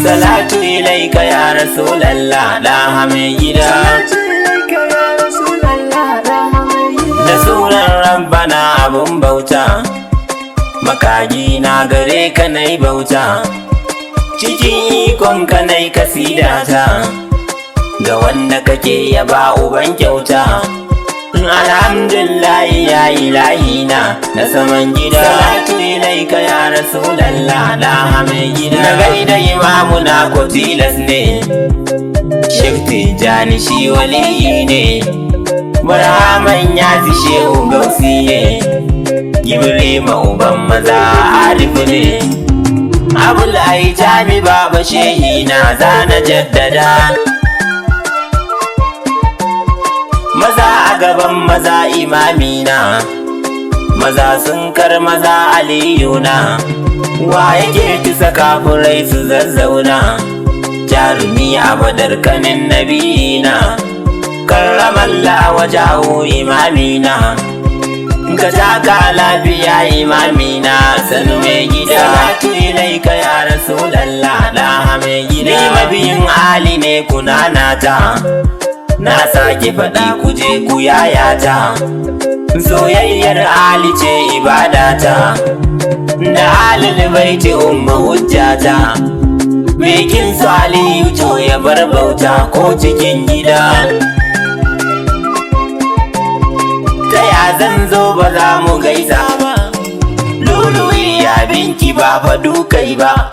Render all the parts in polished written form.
Salatu ilaika ya Rasulallah da mai gida. Da sunan Rabbana abun bauta, makagi na gare ka nai bauta, cikin ikon ka nai kasidata, ga wanda kake yaba uban kyauta. Alhamdulillahi ya ilahina na saman gida. Salatu ilaika ya Rasulallah da mai gida. Na gaida imamuna ko tilas ne, Sheikh Tijjani shi waliyi ne, Barhaman ya fi shehu gausi ne, Ibrahima uban maza arifu ne, Abul Aitami baba shehi na zana jaddada. Maza a gaban maza imamina, maza sun kar maza aliyuna, wa yake kisa kafurai su zazzauna, jarumi a badar kanin nabina, karramalla wajahu imamina, ka taka lafiya imamina, sanu mai gida. Salatu ilaika ya Rasulallah da mai gida. Ni mabiyin Ali ne kunanata, na sake faɗi kuje ku yayata, soyayyar Ali ce ibadata, da Ahlul baiti umma hujjata, mekin su Aliyu to ya bar bauta ko cikin gida. Ta ya zan zo ba za mu gaisa ba, luluyi ya binki ba fa dukai ba,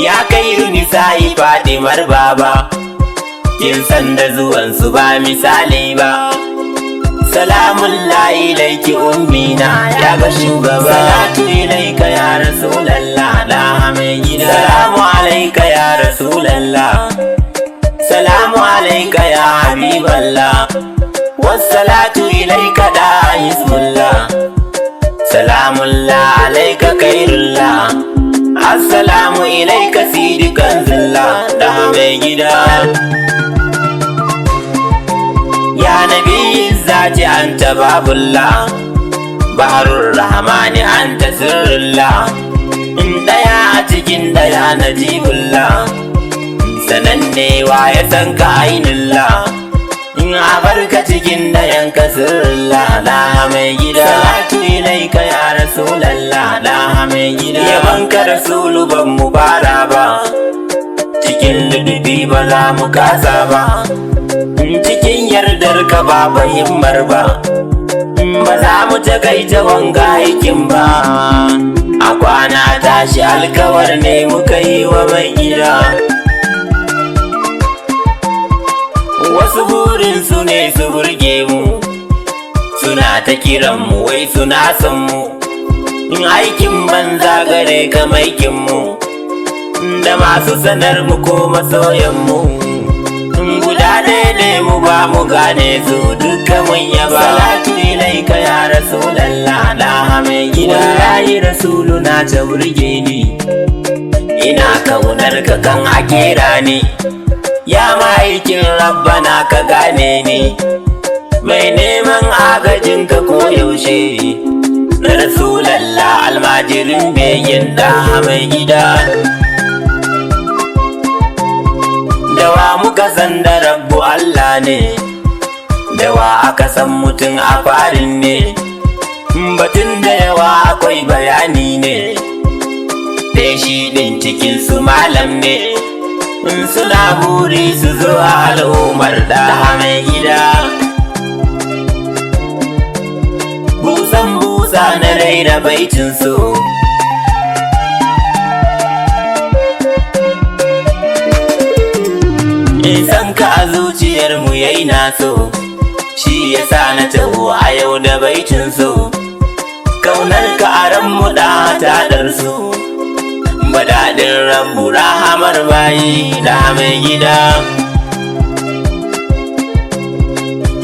ya kai nisa'i Fadimar baba, kin san da zuwansu ba misali ba. Salamun ilaiki ummina ya ga shugaba. Salatu ilaika ya Rasulallah da mai gida. Salamu alaika ya Rasulallah, salamu alaika ya Habiballah, wassalatu ilaika da Hizbullah, salamullah alaika kairullah, assalamu ilaika sidikan zillah da mai gida. Ya nabi zati anta babullah, baharur rahmani anta sirrullah, in daya a cikin daya najibullah, sananne wa ya san ka ainullah, in a barka cikin dayan ka sirrullah da mai gida. Salatu ilaika ya Rasulallah da mai gida. Yaban ka Rasulu ban mu bara ba, cikin ludubi ba za mu kasa ba, cikin yardar ka ba himmar ba, ba za mu takaita wanga aikin ba, a kwana tashi alkawar ne muka yi wa mai gida. Wasu burinsu ne su burge mu, suna ta kiran mu wai suna son mu, in aikin banza gare ka maikin mu, da masu sanar mu ko masoyan mu, guda ɗaya ne mu ba mu gane su duka mun yaba. Salatu ilaika ya Rasulallah da mai gida. Wallahi Rasulu na ta burge ni, ina kaunar ka kan a kera ni, ya ma'aikin Rabbana ka gane ni, mai neman agajin ka koyaushe, na Rasulallah almajirin begen da mai gida. Dawa muka san da Rabbu Allah ne, dawa aka san mutum a farin ne, batun da yawa akwai bayani ne, dai shi ɗin cikin su malam ne, in suna buri su zo a al'ummar da mai gida. Busan busa na raina baitin su, san ka a zuciyar mu yayi naso, shi yasa na taho a yau da baitin su, kaunar ka a ran mu da tadar su, badadin Rabbu rahamar bayi da mai gida.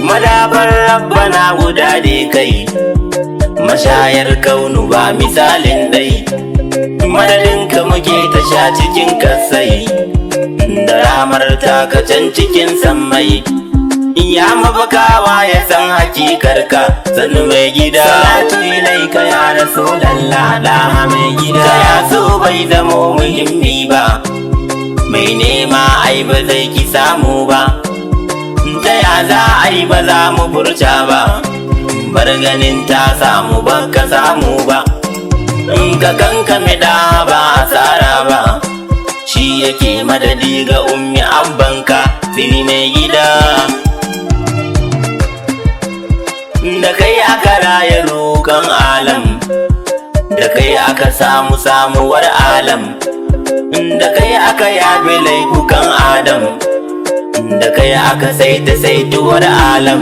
Madabar Rabbana guda da kai, mashayar kaunu ba misalin dai, madadin ka muke ta sha cikin kasai, da ramar taka can cikin sammai. Ya mafakawa ya san hakikarka, sannu mai gida. Salatu ilaika ya Rasulallah, daha mai gida. Ya so bai zamo muhimmi ba, mai nema ai ba zai ki samu ba. Ta ya za ai ba za mu furta ba, bar ganin ta samu ba ka samu ba. In ka kankame da ba asara ba, shi yake madadi ga ummi abbanka, sini mai gida. Da kai aka raya roƙon alam, da kai aka samu samuwar alam, da kai aka yabe laifukan adam, da kai aka saita saituwar alam.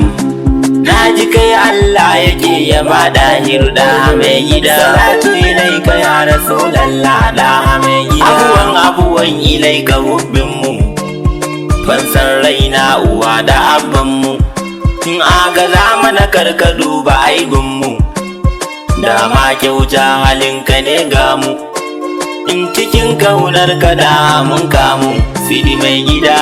Na ji kai Allah yake yaba dahir da mai gida. Salatu ilaika ya Rasulallah, da mai gida. Abuwan ilaika hubbinmu, fansan raina uwa da abbanmu. In aga zamana karka duba aibinmu, dama kyauta halinka ne gamu. In cikin kaunarka da mun kamu, sidi mai gida.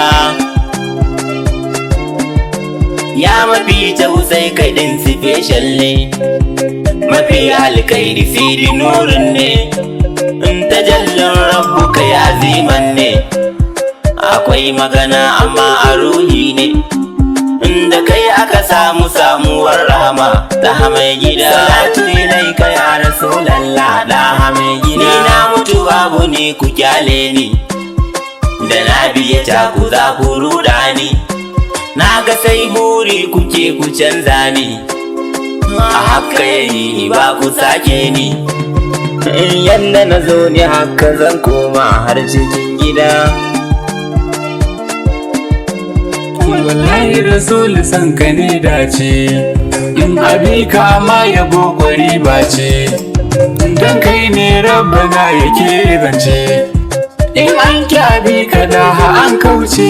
Ya mafi tausai kai din special ne, mafi alkairi sidi nurin ne. In tajallin rabbu kai aziman ne, akwai magana amma a ruhi ne. Inda kai aka samu samuwar rahama, daha mai gida. Salatu ilaika ya Rasulallah, daha mai gida. Ni na mutu babu ne ku kyale ni, da na biye ta ku za ku ruda ni. Na ga sai buri kuke ku canza ni, a haka yayi ba ku sake ni. Yanda na zo ne haka zan koma har cikin gida. Wallahi Rasul san ka ne dace, in abi ka ma yabo kwari ba ce, dan kai ne rabbana yake zance. In an ki abi ka da an kauce,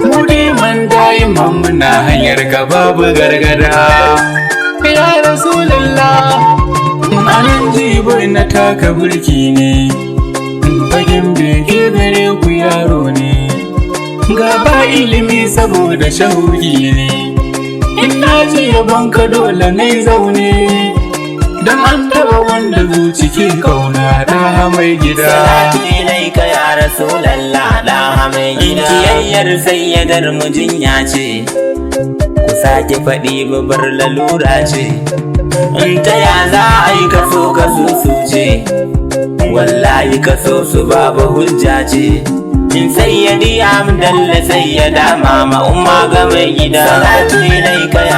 mu dai man da'iman muna hanyar ka babu gargada. Ya Rasulullah, anan jibo na taka burki ne, fagen bege gare ku yaro ne. Gaba ilimi saboda shauki ne, ina ji yabon ka dole na zaune, don an taba wanda zuci ke kauna da mai gida. Salatu ilaika ya Rasulallah, da mai gida. Kiyayyar sayyadar mujinya ce, ku sake faɗi babbar lalura ce. In ta ya za a yi kaso su ce, wallahi kaso su babu hujja ce. In sayyadi amdalla sayyada mama umma ga mai gida. Salatu ilaika ya